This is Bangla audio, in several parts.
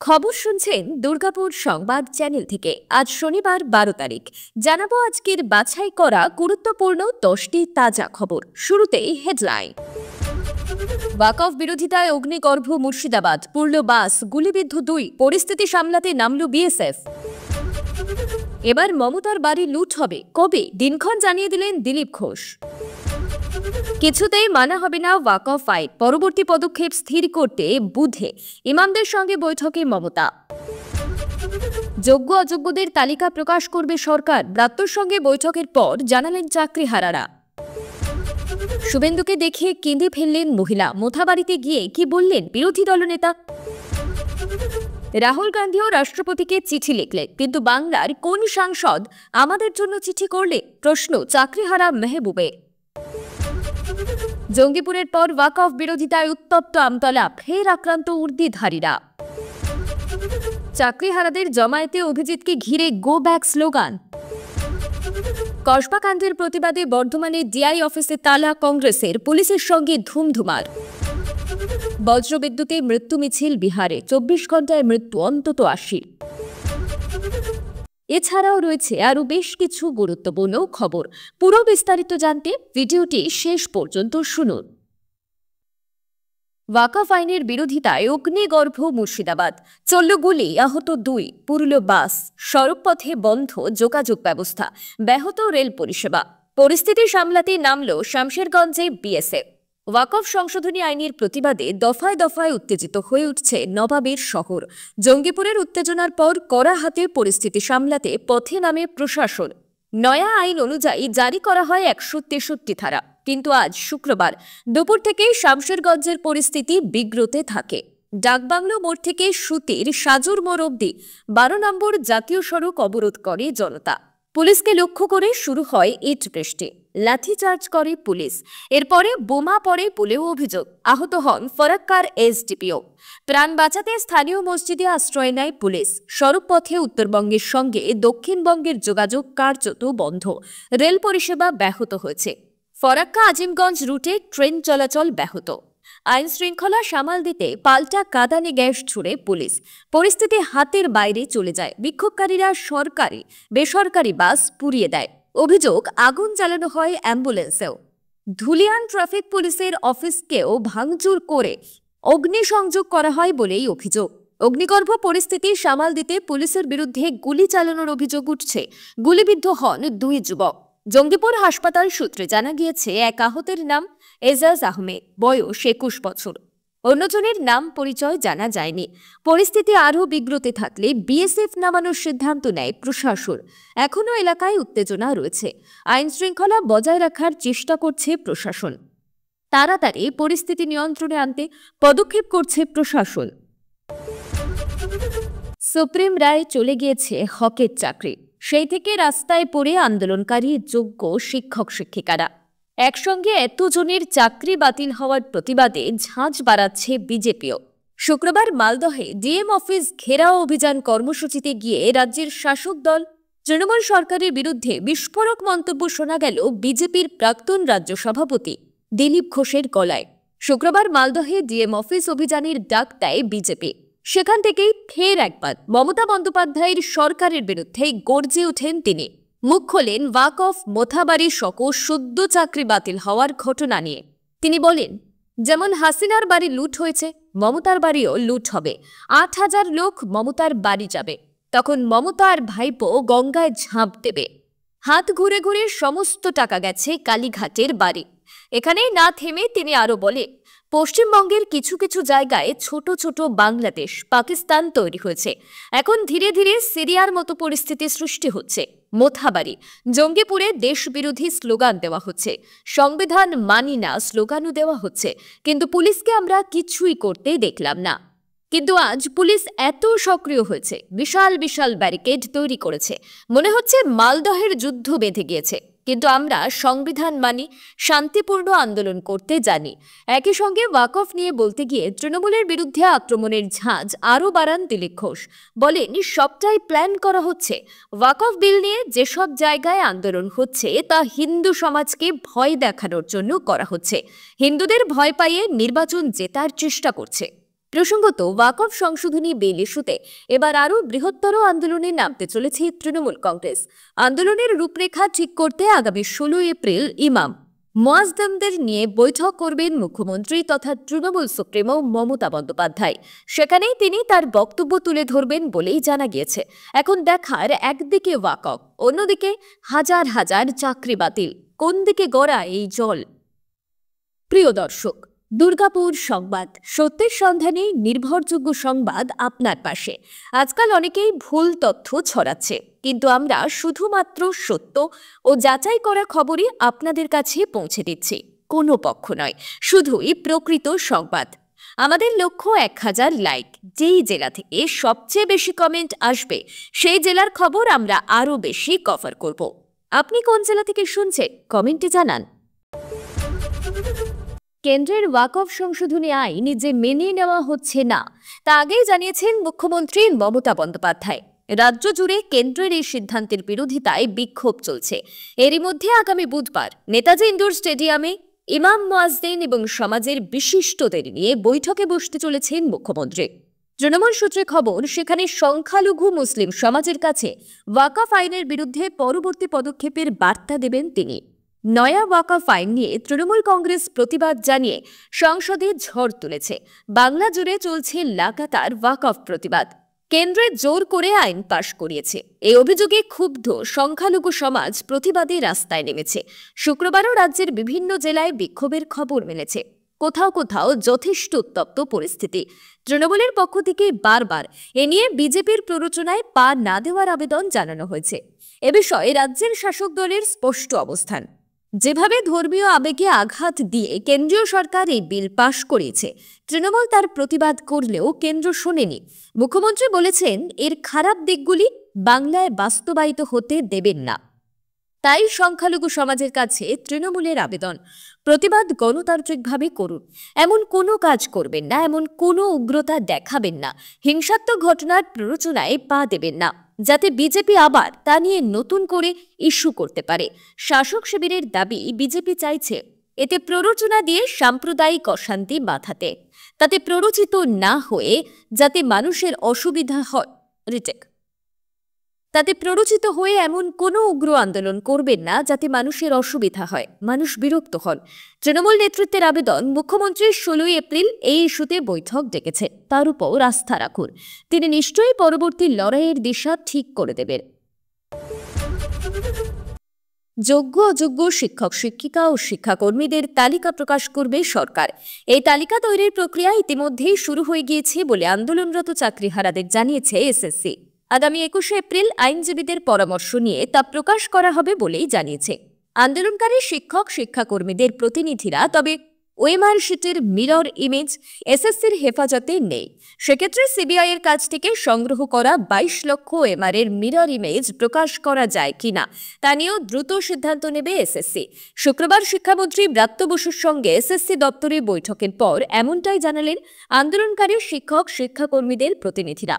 খবর শুনছেন দুর্গাপুর সংবাদ চ্যানেল থেকে। আজ শনিবার 12 তারিখ। জানাবো আজকের বাছাই করা গুরুত্বপূর্ণ 10টি তাজা খবর। শুরুতেই হেডলাইন। ওয়াকফ বিরোধিতায় অগ্নিগর্ভ মুর্শিদাবাদ, পুড়ল বাস, গুলিবিদ্ধ 2, পরিস্থিতি সামলাতে নামল বিএসএফ। এবার মমতার বাড়ি লুট হবে, কবে দিনক্ষণ জানিয়ে দিলেন দিলীপ ঘোষ। কিছুতেই মানা হবে না ওয়াকফ আইন, পরবর্তী পদক্ষেপ স্থির করতে বুধে ইমামদের সঙ্গে বৈঠকে মমতা। যোগ্য অযোগ্যদের তালিকা প্রকাশ করবে সরকার, ব্রাত্যর সঙ্গে বৈঠকের পর জানালেন চাকরিহারারা। শুভেন্দুকে দেখে কেঁদে ফেললেন মহিলা, মোথাবাড়িতে গিয়ে কি বললেন বিরোধী দলনেতা। রাহুল গান্ধীও রাষ্ট্রপতিকে চিঠি লিখলেন, কিন্তু বাংলার কোন সাংসদ আমাদের জন্য চিঠি করলে, প্রশ্ন চাকরিহারা মেহবুবের। জঙ্গিপুরের পর ওয়াকফ বিরোধিতায় উত্তপ্ত আমতলা, ফের আক্রান্ত উর্দিধারীরা। চাকরিহারাদের জমায়েতে অভিজিৎকে ঘিরে গো ব্যাক স্লোগান। কসবাকাণ্ডের প্রতিবাদে বর্ধমানে ডিআই অফিসে তালা কংগ্রেসের, পুলিশের সঙ্গে ধুমধুমার। বজ্রবিদ্যুতে মৃত্যু মিছিল বিহারে, 24 ঘন্টায় মৃত্যু অন্তত 80। এছাড়াও রয়েছে আরও বেশ কিছু গুরুত্বপূর্ণ খবর। পুরো বিস্তারিত জানতে ভিডিওটি শেষ পর্যন্ত শুনুন। ওয়াকফ আইনের বিরোধিতায় অগ্নিগর্ভ মুর্শিদাবাদ, চলল গুলি, আহত 2, পুরল বাস, সড়কপথে বন্ধ যোগাযোগ ব্যবস্থা, ব্যাহত রেল পরিষেবা। পরিস্থিতি সামলাতে নামল শামশেরগঞ্জে বিএসএফ। ওয়াকফ সংশোধনী আইনের প্রতিবাদে দফায় দফায় উত্তেজিত হয়ে উঠছে নবাবের শহর। জঙ্গিপুরের উত্তেজনার পর কড়া হাতে পরিস্থিতি সামলাতে পথে নামে প্রশাসন। নয়া আইন অনুযায়ী জারি করা হয় 163 ধারা, কিন্তু আজ শুক্রবার দুপুর থেকেই শামশেরগঞ্জের পরিস্থিতি বিগ্রতে থাকে। ডাকবাংলো মোড় থেকে সুতির সাজুর মোড় অবধি 12 নম্বর জাতীয় সড়ক অবরোধ করে জনতা। পুলিশকে লক্ষ্য করে শুরু হয় ইট বৃষ্টি, লাঠিচার্জ করে পুলিশ, এরপরে বোমা পড়ে বলেও অভিযোগ। আহত হন ফরাক্কার এসডিপিও। প্রাণ বাঁচাতে স্থানীয় মসজিদে আশ্রয় নেয় পুলিশ। সড়কপথে উত্তরবঙ্গের সঙ্গে দক্ষিণবঙ্গের যোগাযোগ কার্যত বন্ধ, রেল পরিষেবা ব্যাহত হয়েছে। ফরাক্কা আজিমগঞ্জ রুটে ট্রেন চলাচল ব্যাহত। আইন শৃঙ্খলা সামাল দিতে পাল্টা কাঁদানে গ্যাস ছুড়ে পুলিশ। পরিস্থিতি হাতের বাইরে চলে যায়। বিক্ষোভকারীরা সরকারি বেসরকারি বাস পুড়িয়ে দেয়। অভিযোগ, আগুন জ্বালানো হয় অ্যাম্বুলেন্সেও। ধুলিয়ান ট্রাফিক পুলিশের অফিসকেও ভাঙচুর করে অগ্নিসংযোগ করা হয় বলেই অভিযোগ। অগ্নিগর্ভ পরিস্থিতি সামাল দিতে পুলিশের বিরুদ্ধে গুলি চালানোর অভিযোগ উঠছে। গুলিবিদ্ধ হন 2 যুবক। জঙ্গিপুর হাসপাতাল সূত্রে জানা গিয়েছে, এক আহতের নাম এজাজ আহমেদ, বয়স 21 বছর। অন্যজনের নাম পরিচয় জানা যায়নি। পরিস্থিতি আরও বিগ্রতে থাকলে বিএসএফ নামানোর সিদ্ধান্ত নেয় প্রশাসন। এখনও এলাকায় উত্তেজনা রয়েছে। আইন শৃঙ্খলা বজায় রাখার চেষ্টা করছে প্রশাসন। তাড়াতাড়ি পরিস্থিতি নিয়ন্ত্রণে আনতে পদক্ষেপ করছে প্রশাসন। সুপ্রিম রায় চলে গিয়েছে হকের চাকরি, সেই থেকে রাস্তায় পড়ে আন্দোলনকারী যোগ্য শিক্ষক শিক্ষিকারা। একসঙ্গে এতজনের চাকরি বাতিল হওয়ার প্রতিবাদে ঝাঁঝ বাড়াচ্ছে বিজেপিও। শুক্রবার মালদহে ডিএম অফিস ঘেরাও অভিযান কর্মসূচিতে গিয়ে রাজ্যের শাসক দল তৃণমূল সরকারের বিরুদ্ধে বিস্ফোরক মন্তব্য শোনা গেল বিজেপির প্রাক্তন রাজ্য সভাপতি দিলীপ ঘোষের গলায়। শুক্রবার মালদহে ডিএম অফিস অভিযানের ডাক দেয় বিজেপি। সেখান থেকেই ফের একবার মমতা বন্দ্যোপাধ্যায়ের সরকারের বিরুদ্ধে গর্জে ওঠেন তিনি। মুখ খোলেন ওয়াকফ, মোথাবাড়ি সহ সদ্য চাকরি বাতিল হওয়ার ঘটনা নিয়ে। তিনি বলেন, যেমন হাসিনার বাড়ি লুট হয়েছে, মমতার বাড়িও লুট হবে। 8000 লোক মমতার বাড়ি যাবে, তখন মমতার ভাইপো গঙ্গায় ঝাঁপ দেবে। হাত ঘুরে ঘুরে সমস্ত টাকা গেছে কালীঘাটের বাড়ি। এখানেই না থেমে তিনি আরো বলে, পশ্চিমবঙ্গের কিছু কিছু জায়গায় ছোট ছোট বাংলাদেশ, পাকিস্তান তৈরি হয়েছে। এখন ধীরে ধীরে সিরিয়ার মতো পরিস্থিতি সৃষ্টি হচ্ছে। মোথাবাড়ি, জঙ্গিপুরে দেশবিরোধী স্লোগান দেওয়া হচ্ছে, সংবিধান মানি না স্লোগানও দেওয়া হচ্ছে, কিন্তু পুলিশকে আমরা কিছুই করতে দেখলাম না। কিন্তু আজ পুলিশ এত সক্রিয় হয়েছে, বিশাল বিশাল ব্যারিকেড তৈরি করেছে, মনে হচ্ছে মালদহের যুদ্ধ বেঁধে গিয়েছে। কিন্তু আমরা সংবিধান মানি, শান্তিপূর্ণ আন্দোলন করতে জানি। একই সঙ্গে ওয়াকফ নিয়ে বলতে গিয়ে তৃণমূলের বিরুদ্ধে আক্রমণের ঝাঁজ আরও বাড়ান দিলীপ ঘোষ। বলেন, সবটাই প্ল্যান করা হচ্ছে। ওয়াকফ বিল নিয়ে যেসব জায়গায় আন্দোলন হচ্ছে তা হিন্দু সমাজকে ভয় দেখানোর জন্য করা হচ্ছে। হিন্দুদের ভয় পাইয়ে নির্বাচন জেতার চেষ্টা করছে। প্রসঙ্গত, ওয়াকফ সংশোধনী বিল ইস্যুতে এবার আরও বৃহত্তর আন্দোলনে নামতে চলেছে তৃণমূল কংগ্রেস। আন্দোলনের রূপরেখা ঠিক করতে আগামী 16 এপ্রিল ইমাম মুয়াজ্জিনদের নিয়ে বৈঠক করবেন মুখ্যমন্ত্রী তথা তৃণমূল সুপ্রিমো মমতা বন্দ্যোপাধ্যায়। সেখানেই তিনি তার বক্তব্য তুলে ধরবেন বলেই জানা গিয়েছে। এখন দেখার, একদিকে ওয়াকফ, অন্যদিকে হাজার হাজার চাকরি বাতিল, কোন দিকে গড়া এই জল? প্রিয় দর্শক, দুর্গাপুর সংবাদ, সত্যের সন্ধানে নির্ভরযোগ্য সংবাদ আপনার পাশে। আজকাল অনেকেই ভুল তথ্য ছড়াচ্ছে, কিন্তু আমরা শুধুমাত্র সত্য ও যাচাই করা খবরই আপনাদের কাছে পৌঁছে দিচ্ছি। কোনো পক্ষ নয়, শুধুই প্রকৃত সংবাদ। আমাদের লক্ষ্য 1000 লাইক। যেই জেলা থেকে সবচেয়ে বেশি কমেন্ট আসবে, সেই জেলার খবর আমরা আরও বেশি কভার করব। আপনি কোন জেলা থেকে শুনছেন, কমেন্টে জানান। কেন্দ্রের ওয়াকফ সংশোধনী আইন যে মেনে নেওয়া হচ্ছে না, তা আগেই জানিয়েছেন মুখ্যমন্ত্রী মমতা বন্দ্যোপাধ্যায়। রাজ্য জুড়ে কেন্দ্রের এই সিদ্ধান্তের বিরোধিতায় বিক্ষোভ চলছে। এরই মধ্যে আগামী বুধবার নেতাজি ইন্ডোর স্টেডিয়ামে ইমাম মুয়াজ্জিন এবং সমাজের বিশিষ্টদের নিয়ে বৈঠকে বসতে চলেছেন মুখ্যমন্ত্রী। তৃণমূল সূত্রে খবর, সেখানে সংখ্যালঘু মুসলিম সমাজের কাছে ওয়াকফ আইনের বিরুদ্ধে পরবর্তী পদক্ষেপের বার্তা দেবেন তিনি। নয়া ওয়াকফ আইন নিয়ে তৃণমূল কংগ্রেস প্রতিবাদ জানিয়ে সংসদে ঝড় তুলেছে। বাংলা জুড়ে চলছে লাগাতার ওয়াকফ প্রতিবাদ। কেন্দ্রে জোর করে আইন পাশ করিয়েছে, এই অভিযোগে ক্ষুব্ধ সংখ্যালঘু সমাজ প্রতিবাদে রাস্তায় নেমেছে। শুক্রবারও রাজ্যের বিভিন্ন জেলায় বিক্ষোভের খবর মিলেছে। কোথাও কোথাও যথেষ্ট উত্তপ্ত পরিস্থিতি। তৃণমূলের পক্ষ থেকে বারবার এ নিয়ে বিজেপির প্ররোচনায় পা না দেওয়ার আবেদন জানানো হয়েছে। এ বিষয়ে রাজ্যের শাসক দলের স্পষ্ট অবস্থান। যেভাবে ধর্মীয় আবেগে আঘাত দিয়ে কেন্দ্রীয় সরকার এই বিল পাশ করিয়েছে, তৃণমূল তার প্রতিবাদ করলেও কেন্দ্র শোনেনি। মুখ্যমন্ত্রী বলেছেন, এর খারাপ দিকগুলি বাংলায় বাস্তবায়িত হতে দেবেন না। তাই সংখ্যালঘু সমাজের কাছে তৃণমূলের আবেদন, প্রতিবাদ গণতান্ত্রিকভাবে করুন। এমন কোনো কাজ করবেন না, এমন কোনো উগ্রতা দেখাবেন না, হিংসাত্মক ঘটনার প্ররোচনায় পা দেবেন না, যাতে বিজেপি আবার তা নিয়ে নতুন করে ইস্যু করতে পারে। শাসক শিবিরের দাবি, বিজেপি চাইছে এতে প্ররোচনা দিয়ে সাম্প্রদায়িক অশান্তি বাঁধাতে, তাতে প্ররোচিত না হয়ে যাতে মানুষের অসুবিধা হয়। তাতে প্ররোচিত হয়ে এমন কোনো উগ্র আন্দোলন করবেন না যাতে মানুষের অসুবিধা হয়, মানুষ বিরক্ত হন। তৃণমূল নেতৃত্বের আবেদন, মুখ্যমন্ত্রী 16 এপ্রিল এই ইস্যুতে বৈঠক ডেকেছেন, তার উপর আস্থা রাখুন। তিনি নিশ্চয়ই পরবর্তী লড়াইয়ের দিশা ঠিক করে দেবেন। যোগ্য অযোগ্য শিক্ষক শিক্ষিকা ও শিক্ষাকর্মীদের তালিকা প্রকাশ করবে সরকার। এই তালিকা তৈরির প্রক্রিয়া ইতিমধ্যেই শুরু হয়ে গিয়েছে বলে আন্দোলনরত চাকরিহারাদের জানিয়েছে এসএসসি। আগামী 21 এপ্রিল আইনজীবীদের পরামর্শ নিয়ে তা প্রকাশ করা হবে বলেই জানিয়েছে আন্দোলনকারী শিক্ষক শিক্ষাকর্মীদের প্রতিনিধিরা। তবে ওএমআর শিটের মিরর ইমেজ এসএসসির হেফাজতে নেই। সেক্ষেত্রে সিবিআই এর কাছ থেকে সংগ্রহ করা 22 লক্ষ ওএমআর এর মিরর ইমেজ প্রকাশ করা যায় কিনা তা নিয়েও দ্রুত সিদ্ধান্ত নেবে এসএসসি। শুক্রবার শিক্ষামন্ত্রী ব্রাত্য বসুর সঙ্গে এসএসসি দপ্তরে বৈঠকের পর এমনটাই জানালেন আন্দোলনকারী শিক্ষক শিক্ষাকর্মীদের প্রতিনিধিরা।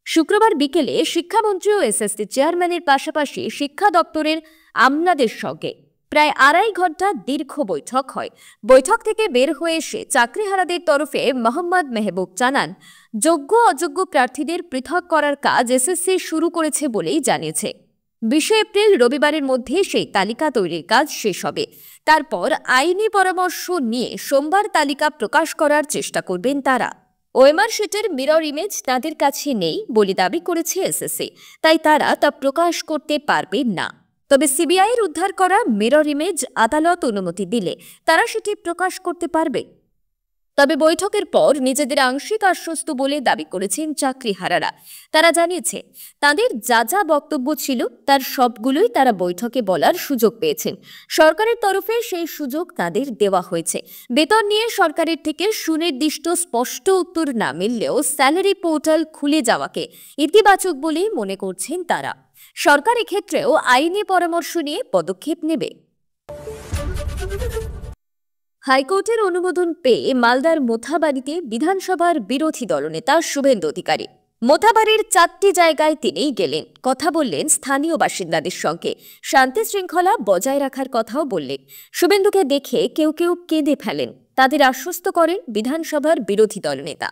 শুক্রবার বিকেলে শিক্ষামন্ত্রী ও এসএসসি চেয়ারম্যানের পাশাপাশি শিক্ষা দপ্তরের আমলাদের সঙ্গে প্রায় 2.5 ঘন্টা দীর্ঘ বৈঠক হয়। বৈঠক থেকে বের হয়ে এসে চাকরিহারাদের তরফে মোহাম্মদ মেহবুব জানান, যোগ্য অযোগ্য প্রার্থীদের পৃথক করার কাজ এসএসসি শুরু করেছে বলেই জানিয়েছে। 20 এপ্রিল রবিবারের মধ্যে সেই তালিকা তৈরির কাজ শেষ হবে। তারপর আইনি পরামর্শ নিয়ে সোমবার তালিকা প্রকাশ করার চেষ্টা করবেন তারা। ওএমআর শিটের মিরর ইমেজ তাদের কাছে নেই বলে দাবি করেছে এসএসসি, তাই তারা তা প্রকাশ করতে পারবেন না। তবে সিবিআই এর উদ্ধার করা মিরর ইমেজ আদালত অনুমতি দিলে তারা সেটি প্রকাশ করতে পারবে। তবে বৈঠকের পর নিজেদের আংশিক আশ্বস্ত বলে দাবি করেছেন চাকরিহারারা। তারা জানিয়েছে, তাদের যা যা বক্তব্য ছিল তার সবগুলোই তারা বৈঠকে বলার সুযোগ পেয়েছেন। সরকারের তরফে সেই সুযোগ তাদের দেওয়া হয়েছে। বেতন নিয়ে সরকারের থেকে সুনির্দিষ্ট স্পষ্ট উত্তর না মিললেও স্যালারি পোর্টাল খুলে যাওয়াকে ইতিবাচক বলেই মনে করছেন তারা। সরকার এক্ষেত্রেও আইনি পরামর্শ নিয়ে পদক্ষেপ নেবে। হাইকোর্টের অনুমোদন পেয়ে মালদার মোথাবাড়িতে বিধানসভার বিরোধী দলনেতা শুভেন্দু অধিকারী মোথাবাড়ির 4টি জায়গায় তিনি গেলেন, কথা বললেন স্থানীয় বাসিন্দাদের সঙ্গে, শান্তি শৃঙ্খলা বজায় রাখার কথাও বললেন। শুভেন্দুকে দেখে কেউ কেউ কেঁদে ফেলেন, তাদের আশ্বস্ত করেন বিধানসভার বিরোধী দলনেতা।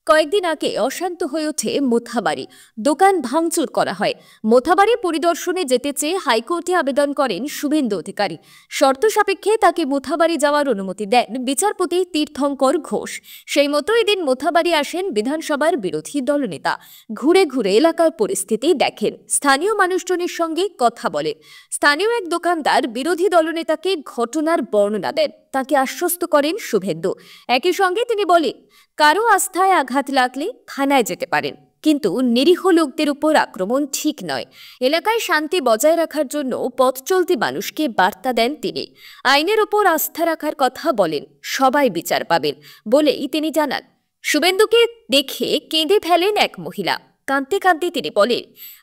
কয়েকদিন আগে অশান্ত হয়ে ওঠে মোথাবাড়ি, দোকান ভাঙচুর করা হয়। মোথাবাড়ি পরিদর্শনে যেতে চেয়ে হাইকোর্টে আবেদন করেন শুভেন্দু অধিকারী। শর্ত সাপেক্ষে তাকে মোথাবাড়ি যাওয়ার অনুমতি দেন বিচারপতি তীর্থঙ্কর ঘোষ। সেই মতো এদিন মোথাবাড়ি আসেন বিধানসভার বিরোধী দলনেতা। ঘুরে ঘুরে এলাকার পরিস্থিতি দেখেন, স্থানীয় মানুষজনের সঙ্গে কথা বলেন। স্থানীয় এক দোকানদার বিরোধী দলনেতাকে ঘটনার বর্ণনা দেন, তাকে আশ্বস্ত করেন শুভেন্দু। একই সঙ্গে তিনি বলেন, কারো আস্থায় আঘাত লাগলে থানায় যেতে পারেন, কিন্তু নিরীহ লোকদের উপর আক্রমণ ঠিক নয়। এলাকায় শান্তি বজায় রাখার জন্য পথ চলতি মানুষকে বার্তা দেন তিনি। আইনের ওপর আস্থা রাখার কথা বলেন, সবাই বিচার পাবেন বলেই তিনি জানান। শুভেন্দুকে দেখে কেঁদে ফেলেন এক মহিলা। কাঁদতে কাঁদতে তিনি বলেন,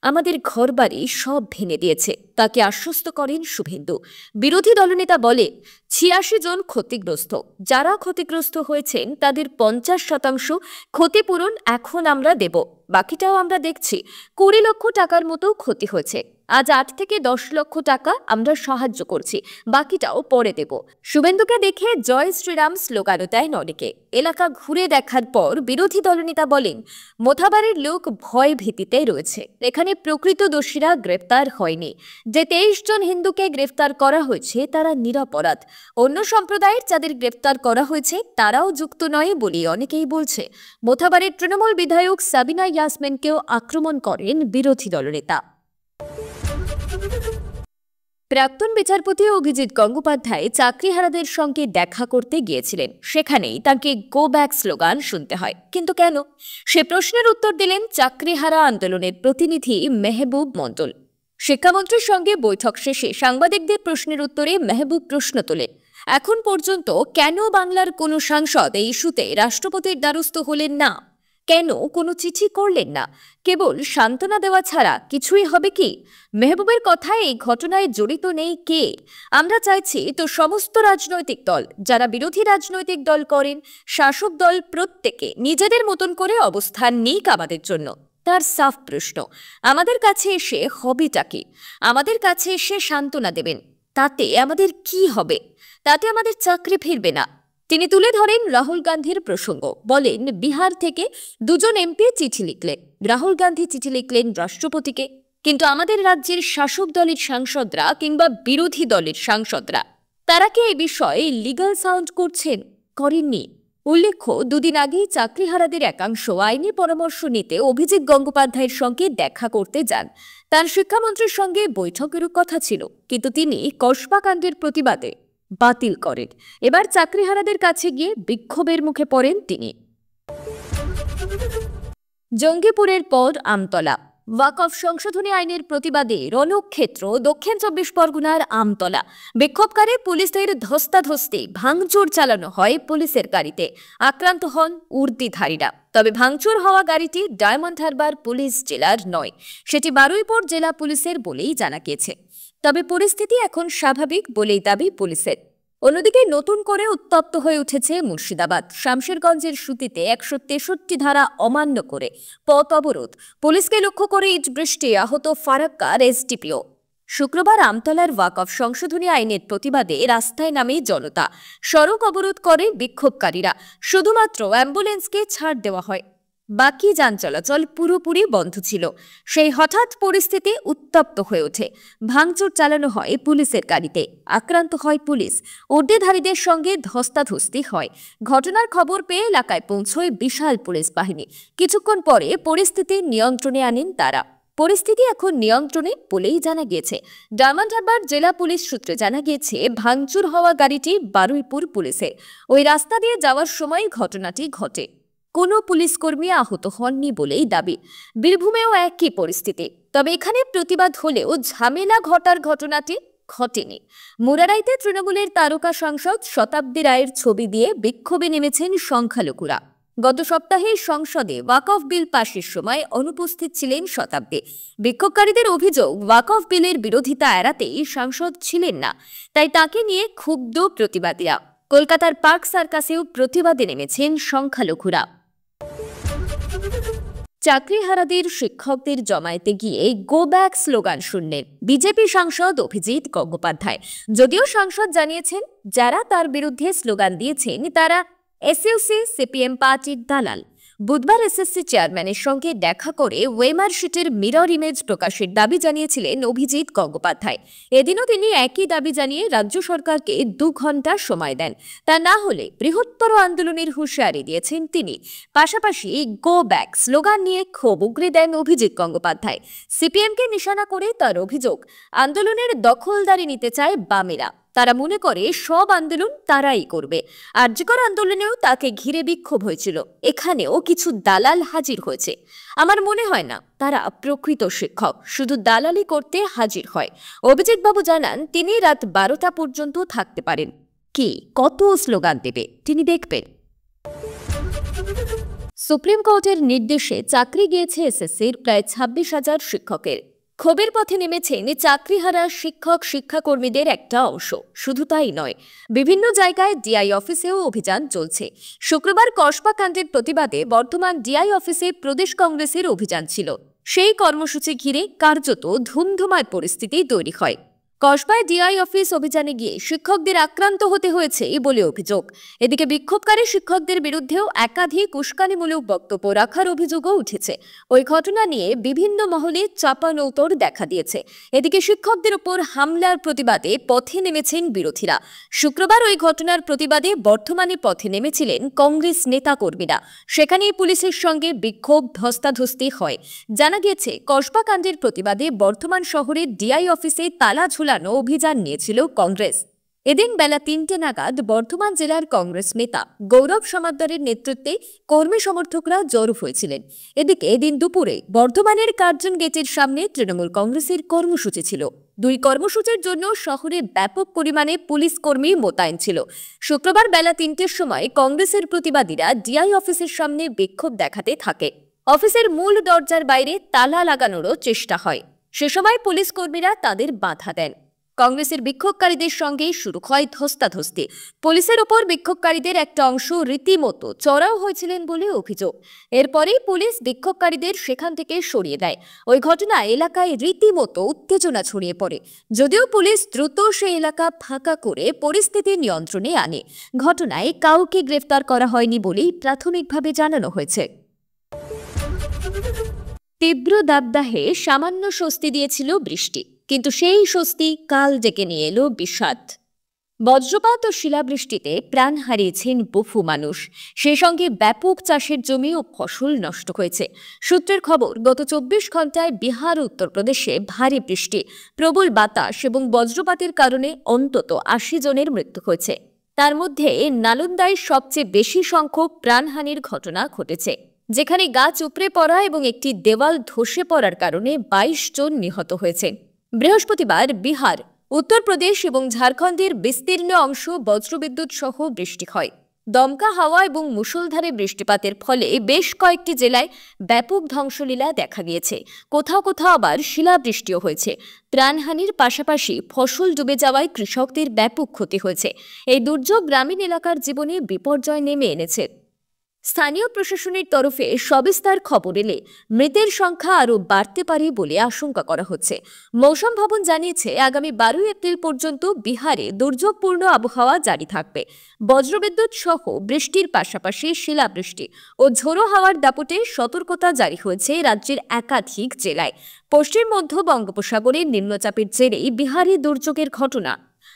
আমাদের ঘরবাড়ি সব ভেঙে দিয়েছে। তাকে আশ্বস্ত করেন শুভেন্দু। বিরোধী দলনেতা বলে, ৮৬ জন ক্ষতিগ্রস্ত। যারা ক্ষতিগ্রস্ত হয়েছেন তাদের ৫০% ক্ষতিপূরণ এখন আমরা দেব, বাকিটাও আমরা দেখছি। ২০ লক্ষ টাকার মতো ক্ষতি হয়েছে। আজ ৮ থেকে ১০ লক্ষ টাকা আমরা সাহায্য করছি, বাকিটাও পরে দেব। শুভেন্দুকে দেখে জয় শ্রীরাম স্লোগানও দেন অনেকে। এলাকা ঘুরে দেখার পর বিরোধী দলনেতা বলেন, মোথাবাড়ির লোক ভয় ভীতিতে রয়েছে। এখানে প্রকৃত দোষীরা গ্রেপ্তার হয়নি। যে ২৩ জন হিন্দুকে গ্রেফতার করা হয়েছে তারা নিরপরাধ। অন্য সম্প্রদায়ের যাদের গ্রেফতার করা হয়েছে তারাও যুক্ত নয় বলে অনেকেই বলছে। মোথাবাড়ির তৃণমূল বিধায়ক সাবিনা ইয়াসমিনকেও আক্রমণ করেন বিরোধী দলনেতা। প্রাক্তন বিচারপতি অভিজিৎ গঙ্গোপাধ্যায় চাকরিহারাদের সঙ্গে দেখা করতে গিয়েছিলেন। সেখানেই তাকে গো ব্যাক স্লোগান শুনতে হয়। কিন্তু কেন? সে প্রশ্নের উত্তর দিলেন চাকরিহারা আন্দোলনের প্রতিনিধি মেহবুব মণ্ডল। শিক্ষামন্ত্রীর সঙ্গে বৈঠক শেষে সাংবাদিকদের প্রশ্নের উত্তরে মেহবুব প্রশ্ন তোলেন, এখন পর্যন্ত কেন বাংলার কোনো সাংসদ এই ইস্যুতে রাষ্ট্রপতির দ্বারস্থ হলেন না? কেন কোনো চিঠি করলেন না? কেবল সান্ত্বনা দেওয়া ছাড়া কিছুই হবে কি? মেহবুবের কথায় এই ঘটনায় জড়িত নেই কে? আমরা চাইছি তো সমস্ত রাজনৈতিক দল, যারা বিরোধী রাজনৈতিক দল করেন, শাসক দল, প্রত্যেকে নিজেদের মতন করে অবস্থান নিক আমাদের জন্য। তার সাফ প্রশ্ন, আমাদের কাছে এসে হবেটা কি? আমাদের কাছে এসে সান্ত্বনা দেবেন, তাতে আমাদের কি হবে? তাতে আমাদের চাকরি ফিরবে না। তিনি তুলে ধরেন রাহুল গান্ধীর প্রসঙ্গ, বলেন বিহার থেকে ২ জন এমপি চিঠি লিখলেন। রাহুল গান্ধী চিঠি লিখলেন রাষ্ট্রপতিকে, কিন্তু আমাদের রাজ্যের শাসক দলের সাংসদরা কিংবা বিরোধী দলের সাংসদরা তারা কি এই বিষয়ে লিগ্যাল সাউন্ড করছেন? করেননি। উল্লেখ্য, ২ দিন আগেই চাকরিহারাদের একাংশ আইনি পরামর্শ নিতে অভিজিৎ গঙ্গোপাধ্যায়ের সঙ্গে দেখা করতে যান। তার শিক্ষামন্ত্রীর সঙ্গে বৈঠকেরও কথা ছিল, কিন্তু তিনি কসবা কাণ্ডের প্রতিবাদে বাতিল করেন। এবার চাকরিহারাদের কাছে গিয়ে বিক্ষোভের মুখে পড়েন তিনি। জঙ্গিপুরের পর আমতলা। ওয়াকফ সংশোধনী আইনের প্রতিবাদে রণক্ষেত্র দক্ষিণ ২৪ পরগনার আমতলা। বিক্ষোভকারী পুলিশের ধস্তাধস্তি, ভাঙচুর চালানো হয় পুলিশের গাড়িতে। আক্রান্ত হন উর্দিধারীরা। তবে ভাঙচুর হওয়া গাড়িটি ডায়মন্ড হারবার পুলিশ জেলার নয়, সেটি বারুইপুর জেলা পুলিশের বলেই জানা গিয়েছে। তবে পরিস্থিতি এখন স্বাভাবিক বলেই দাবি পুলিশের। অন্যদিকে নতুন করে উত্তপ্ত হয়ে উঠেছে মুর্শিদাবাদ। শামশেরগঞ্জের সুতিতে ১৬৩ ধারা অমান্য করে পথ অবরোধ। পুলিশকে লক্ষ্য করে ইট বৃষ্টি, আহত ফারাক্কার এসডিপিও। শুক্রবার আমতলার ওয়াকফ সংশোধনী আইনের প্রতিবাদে রাস্তায় নামে জনতা। সড়ক অবরোধ করে বিক্ষোভকারীরা। শুধুমাত্র অ্যাম্বুলেন্সকে ছাড় দেওয়া হয়, বাকি যান চলাচল পুরোপুরি বন্ধ ছিল। সেই হঠাৎ পরিস্থিতি উত্তপ্ত হয়ে ওঠে। ভাঙচুর চালানো হয় পুলিশের গাড়িতে। আক্রান্ত হয় পুলিশ। উর্দিধারীদের সঙ্গে ধস্তাধস্তি হয়। ঘটনার খবর পেয়ে এলাকায় পৌঁছয় বিশাল পুলিশ বাহিনী। কিছুক্ষণ পরে পরিস্থিতি নিয়ন্ত্রণে আনেন তারা। পরিস্থিতি এখন নিয়ন্ত্রণে বলেই জানা গিয়েছে। ডায়মন্ড হারবার জেলা পুলিশ সূত্রে জানা গিয়েছে, ভাঙচুর হওয়া গাড়িটি বারুইপুর পুলিশের। ওই রাস্তা দিয়ে যাওয়ার সময় ঘটনাটি ঘটে। কোনো পুলিশকর্মী আহত হননি বলেই দাবি। বীরভূমেও একই পরিস্থিতি। তবে এখানে প্রতিবাদ হলেও ঝামেলা ঘটার ঘটনাটি ঘটেনি। মুরারাইতে তৃণমূলের তারকা সাংসদ শতাব্দী রায়ের ছবি দিয়ে বিক্ষোভে নেমেছেন সংখ্যালঘুরা। গত সপ্তাহে সংসদে ওয়াকফ বিল পাশের সময় অনুপস্থিত ছিলেন শতাব্দী। বিক্ষোভকারীদের অভিযোগ, ওয়াকফ বিলের বিরোধিতা এড়াতেই সাংসদ ছিলেন না, তাই তাকে নিয়ে ক্ষুব্ধ প্রতিবাদীরা। কলকাতার পার্ক সার্কাসেও প্রতিবাদে নেমেছেন সংখ্যালঘুরা। চাকরিহারাদের শিক্ষকদের জমায়েতে গিয়ে গো ব্যাক স্লোগান শুনলেন বিজেপি সাংসদ অভিজিৎ গঙ্গোপাধ্যায়। যদিও সাংসদ জানিয়েছেন, যারা তার বিরুদ্ধে স্লোগান দিয়েছেন তারা এসইউসি সিপিএম পার্টির দালাল। বুধবার এসএসসি চেয়ারম্যানের সঙ্গে দেখা করে ওয়েমার শিটের মিরর ইমেজ প্রকাশের দাবি জানিয়েছিলেন অভিজিৎ গঙ্গোপাধ্যায়। এদিনও তিনি একই দাবি জানিয়ে রাজ্য সরকারকে 2 ঘন্টা সময় দেন, তা না হলে বৃহত্তর আন্দোলনের হুঁশিয়ারি দিয়েছেন তিনি। পাশাপাশি গো ব্যাক স্লোগান নিয়ে ক্ষোভ উগরে দেন অভিজিৎ গঙ্গোপাধ্যায়। সিপিএমকে নিশানা করে তার অভিযোগ, আন্দোলনের দখলদারি নিতে চায় বামেরা। তারা মনে করে সব আন্দোলন তারাই করবে। আরজিকর আন্দোলনেও তাকে ঘিরে বিক্ষোভ হয়েছিল, এখানেও কিছু দালাল হাজির হয়েছে। আমার মনে হয় না তারা প্রকৃত শিক্ষক, শুধু দালালি করতে হাজির হয়। অভিজিৎ বাবু জানান তিনি রাত 12টা পর্যন্ত থাকতে পারেন। কি কত স্লোগান দেবে তিনি দেখবেন। সুপ্রিম কোর্টের নির্দেশে চাকরি গিয়েছে এসএসসির প্রায় 26,000 শিক্ষকের। ক্ষোভের পথে নেমেছেন চাকরিহারা শিক্ষক শিক্ষাকর্মীদের একটা অংশ। শুধু তাই নয়, বিভিন্ন জায়গায় ডিআই অফিসেও অভিযান চলছে। শুক্রবার কসবা কাণ্ডের প্রতিবাদে বর্ধমান ডিআই অফিসে প্রদেশ কংগ্রেসের অভিযান ছিল। সেই কর্মসূচি ঘিরে কার্যত ধুমধুমার পরিস্থিতি তৈরি হয়। কসবায় ডিআই অফিস অভিযানে গিয়ে শিক্ষকদের আক্রান্ত হতে হয়েছে বলে অভিযোগ। এদিকে বিক্ষোভকারী শিক্ষকদের বিরুদ্ধেও একাধিক উস্কানিমূলক বক্তব্য রাখার অভিযোগও উঠেছে। ওই ঘটনা নিয়ে বিভিন্ন মহলে চাপানউতোর দেখা দিয়েছে। এদিকে শিক্ষকদের উপর হামলার প্রতিবাদে পথে নেমেছেন বিরোধীরা। শুক্রবার ওই ঘটনার প্রতিবাদে বর্ধমানে পথে নেমেছিলেন কংগ্রেস নেতাকর্মীরা। সেখানেই পুলিশের সঙ্গে বিক্ষোভ ধস্তাধস্তি হয়। জানা গিয়েছে, কসবা কাণ্ডের প্রতিবাদে বর্ধমান শহরের ডিআই অফিসে তালা ঝুলানো অভিযান নিয়েছিল কংগ্রেস। এদিন বেলা 3টে নাগাদ বর্ধমান জেলার কংগ্রেস নেতা গৌরব সমাদ্দারের নেতৃত্বে কর্মী সমর্থকরা জড়ো হয়েছিলেন। এদিকে এদিন দুপুরে বর্ধমানের কার্জন গেটের সামনে তৃণমূল কংগ্রেসের কর্মসূচি ছিল। 2 কর্মসূচির জন্য শহরে ব্যাপক পরিমাণে পুলিশ কর্মী মোতায়েন ছিল। শুক্রবার বেলা 3টের সময় কংগ্রেসের প্রতিবাদীরা ডিআই অফিসের সামনে বিক্ষোভ দেখাতে থাকে। অফিসের মূল দরজার বাইরে তালা লাগানোরও চেষ্টা হয়। সে সময় পুলিশ কর্মীরা তাদের বাধা দেন। কংগ্রেসের বিক্ষোভকারীদের সঙ্গে শুরু হয় ধস্তাধস্তি। পুলিশের ওপর বিক্ষোভকারীদের একটা অংশ রীতিমতো চড়াও হয়েছিলেন বলে অভিযোগ। এরপরেই পুলিশ বিক্ষোভকারীদের সেখান থেকে সরিয়ে দেয়। ওই ঘটনায় এলাকায় রীতিমতো উত্তেজনা ছড়িয়ে পড়ে। যদিও পুলিশ দ্রুত সেই এলাকা ফাঁকা করে পরিস্থিতি নিয়ন্ত্রণে আনে। ঘটনায় কাউকে গ্রেফতার করা হয়নি বলেই প্রাথমিকভাবে জানানো হয়েছে। তীব্র দাবদাহে সামান্য স্বস্তি দিয়েছিল বৃষ্টি, কিন্তু সেই স্বস্তি কাল ডেকে নিয়ে এলো বিষাদ। বজ্রপাত ও শিলাবৃষ্টিতে প্রাণ হারিয়েছেন বহু মানুষ। সেই সঙ্গে ব্যাপক চাষের জমি ও ফসল নষ্ট হয়েছে। সূত্রের খবর, গত 24 ঘন্টায় বিহার ও উত্তরপ্রদেশে ভারী বৃষ্টি, প্রবল বাতাস এবং বজ্রপাতের কারণে অন্তত 80 জনের মৃত্যু হয়েছে। তার মধ্যে নালন্দায় সবচেয়ে বেশি সংখ্যক প্রাণহানির ঘটনা ঘটেছে, যেখানে গাছ উপড়ে পড়া এবং একটি দেওয়াল ধসে পড়ার কারণে 22 জন নিহত হয়েছেন। বৃহস্পতিবার বিহার, উত্তরপ্রদেশ এবং ঝাড়খণ্ডের বিস্তীর্ণ অংশ বজ্রবিদ্যুৎ সহ বৃষ্টি হয়। দমকা হাওয়া এবং মুষলধারে বৃষ্টিপাতের ফলে বেশ কয়েকটি জেলায় ব্যাপক ধ্বংসলীলা দেখা গিয়েছে। কোথাও কোথাও আবার শিলাবৃষ্টিও হয়েছে। প্রাণহানির পাশাপাশি ফসল ডুবে যাওয়ায় কৃষকদের ব্যাপক ক্ষতি হয়েছে। এই দুর্যোগ গ্রামীণ এলাকার জীবনে বিপর্যয় নেমে এনেছে। স্থানীয় প্রশাসনের তরফে সবিস্তার খবর এলে মৃতের সংখ্যা আরও বাড়তে পারে বলে আশঙ্কা করা হচ্ছে। মৌসুম ভবন জানিয়েছে, আগামী 12 এপ্রিল পর্যন্ত বিহারে দুর্যোগপূর্ণ আবহাওয়া জারি থাকবে। বজ্রবিদ্যুৎ সহ বৃষ্টির পাশাপাশি শিলাবৃষ্টি ও ঝোড়ো হাওয়ার দাপটে সতর্কতা জারি হয়েছে রাজ্যের একাধিক জেলায়। পশ্চিম মধ্য বঙ্গোপসাগরের নিম্নচাপের জেরেই বিহারে দুর্যোগের ঘটনা,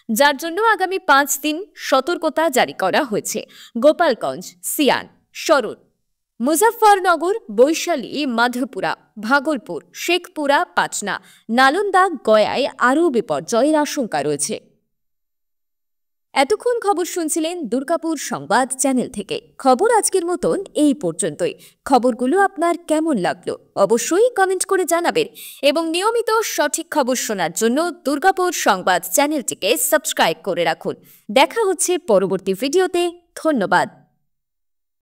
যার জন্য আগামী 5 দিন সতর্কতা জারি করা হয়েছে। গোপালগঞ্জ, সিয়ান, শরণ, মুজফ্ফরনগর, বৈশালী, মাধপুরা, ভাগলপুর, শেখপুরা, পাটনা, নালন্দা, গয়ায় আরও বিপর্যয়ের আশঙ্কা রয়েছে। এতক্ষণ খবর শুনছিলেন দুর্গাপুর সংবাদ চ্যানেল থেকে। খবর আজকের মতন এই পর্যন্তই। খবরগুলো আপনার কেমন লাগলো অবশ্যই কমেন্ট করে জানাবেন এবং নিয়মিত সঠিক খবর শোনার জন্য দুর্গাপুর সংবাদ চ্যানেলটিকে সাবস্ক্রাইব করে রাখুন। দেখা হচ্ছে পরবর্তী ভিডিওতে। ধন্যবাদ।